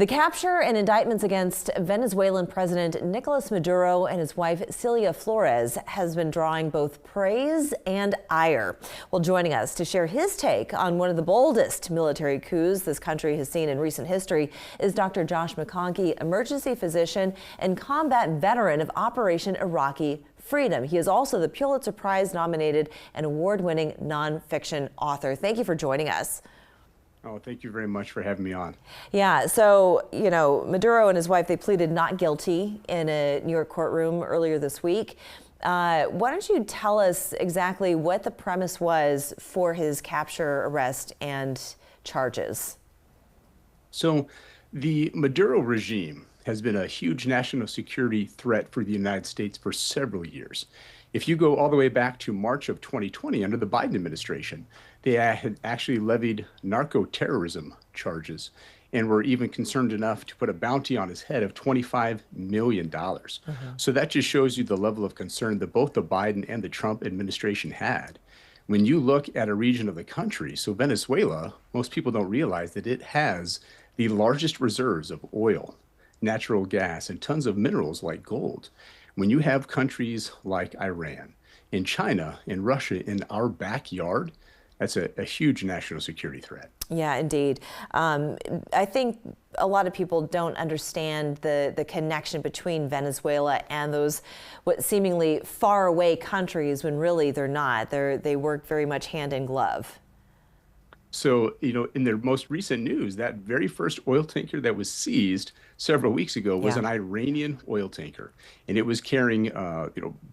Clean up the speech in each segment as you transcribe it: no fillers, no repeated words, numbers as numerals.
The capture and indictments against Venezuelan President Nicolás Maduro and his wife Celia Flores has been drawing both praise and ire. Well, joining us to share his take on one of the boldest military coups this country has seen in recent history is Dr. Josh McConkey, emergency physician and combat veteran of Operation Iraqi Freedom. He is also the Pulitzer Prize nominated and award-winning nonfiction author. Thank you for joining us. Oh, thank you very much for having me on. Yeah, so, Maduro and his wife, they pleaded not guilty in a New York courtroom earlier this week. Why don't you tell us exactly what the premise was for his capture, arrest, and charges? So, the Maduro regime has been a huge national security threat for the United States for several years. If you go all the way back to March of 2020, under the Biden administration, they had actually levied narco-terrorism charges and were even concerned enough to put a bounty on his head of $25 million. So that just shows you the level of concern that both the Biden and the Trump administration had. When you look at a region of the country, so Venezuela, most people don't realize that it has the largest reserves of oil, natural gas, and tons of minerals like gold. When you have countries like Iran and China and Russia in our backyard, that's a huge national security threat. Yeah, indeed. I think a lot of people don't understand the connection between Venezuela and those what seemingly far away countries when really they're not. They work very much hand in glove. So, in their most recent news, that very first oil tanker that was seized several weeks ago was an Iranian oil tanker. And it was carrying,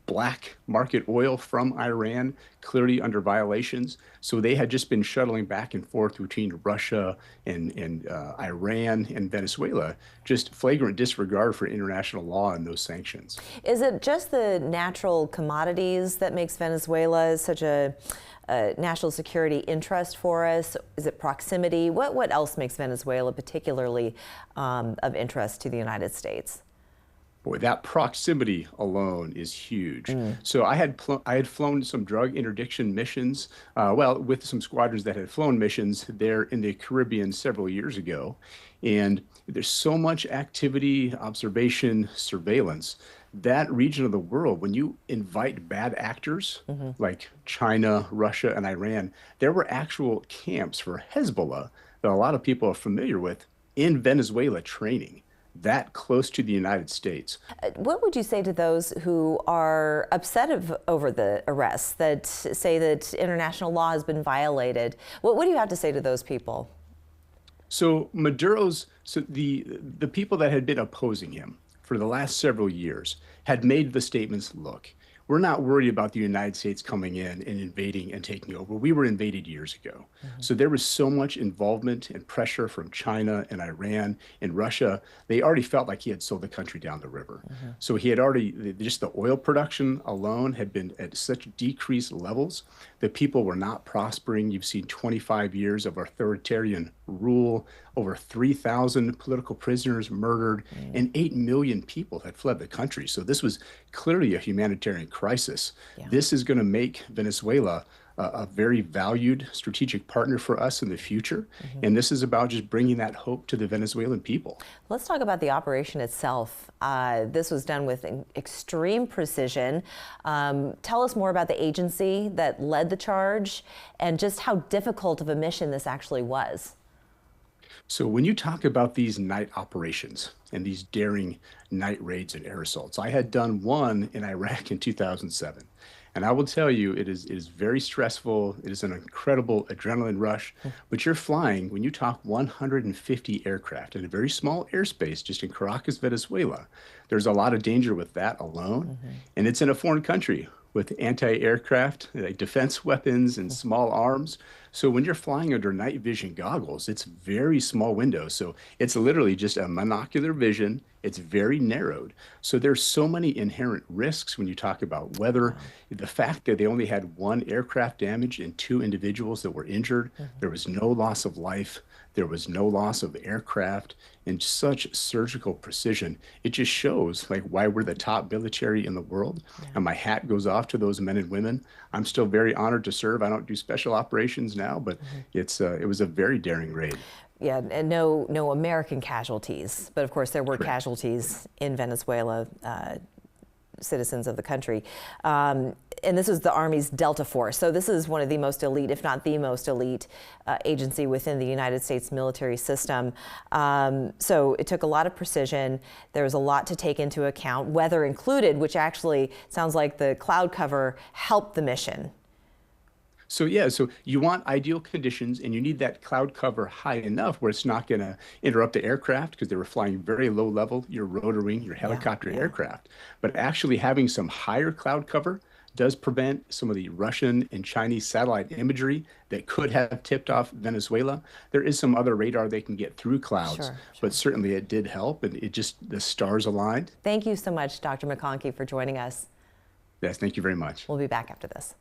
black market oil from Iran, clearly under violations. So they had just been shuttling back and forth between Russia and Iran and Venezuela, just flagrant disregard for international law and those sanctions. Is it just the natural commodities that makes Venezuela such a national security interest for us? Is it proximity? What else makes Venezuela particularly of interest to the United States? Boy, that proximity alone is huge. So I had flown some drug interdiction missions, with some squadrons that had flown missions there in the Caribbean several years ago. And there's so much activity, observation, surveillance. That region of the world, when you invite bad actors like China, Russia, and Iran, there were actual camps for Hezbollah that a lot of people are familiar with in Venezuela training that close to the United States. What would you say to those who are upset over the arrests, that say that international law has been violated? What do you have to say to those people? So the people that had been opposing him for the last several years had made the statements, look, we're not worried about the United States coming in and invading and taking over. We were invaded years ago. So there was so much involvement and pressure from China and Iran and Russia. They already felt like he had sold the country down the river. So he had already, just the oil production alone had been at such decreased levels that people were not prospering. You've seen 25 years of authoritarian rule, over 3,000 political prisoners murdered, and 8 million people had fled the country. So this was clearly a humanitarian crisis. This is going to make Venezuela a very valued strategic partner for us in the future. And this is about just bringing that hope to the Venezuelan people. Let's talk about the operation itself. This was done with extreme precision. Tell us more about the agency that led the charge and just how difficult of a mission this actually was. So when you talk about these night operations and these daring night raids and air assaults, I had done one in Iraq in 2007. And I will tell you, it is very stressful. It is an incredible adrenaline rush. But you're flying, when you talk 150 aircraft in a very small airspace just in Caracas, Venezuela, there's a lot of danger with that alone. And it's in a foreign country with anti-aircraft, defense weapons, and small arms. So when you're flying under night vision goggles, it's very small windows. So it's literally just a monocular vision. It's very narrowed. So there's so many inherent risks when you talk about weather. The fact that they only had one aircraft damage and 2 individuals that were injured, there was no loss of life. There was no loss of aircraft, and such surgical precision. It just shows like why we're the top military in the world. And my hat goes off to those men and women. I'm still very honored to serve. I don't do special operations now, but it was a very daring raid. Yeah, and no American casualties, but of course there were Correct. casualties in Venezuela, citizens of the country. And this was the Army's Delta Force. So this is one of the most elite, if not the most elite, agency within the United States military system. So it took a lot of precision. There was a lot to take into account, weather included, which actually sounds like the cloud cover helped the mission. So yeah, so you want ideal conditions and you need that cloud cover high enough where it's not going to interrupt the aircraft because they were flying very low level, your rotor wing, your helicopter aircraft. But actually having some higher cloud cover does prevent some of the Russian and Chinese satellite imagery that could have tipped off Venezuela. There is some other radar they can get through clouds, but certainly it did help, and it just, the stars aligned. Thank you so much, Dr. McConkey, for joining us. Yes, thank you very much. We'll be back after this.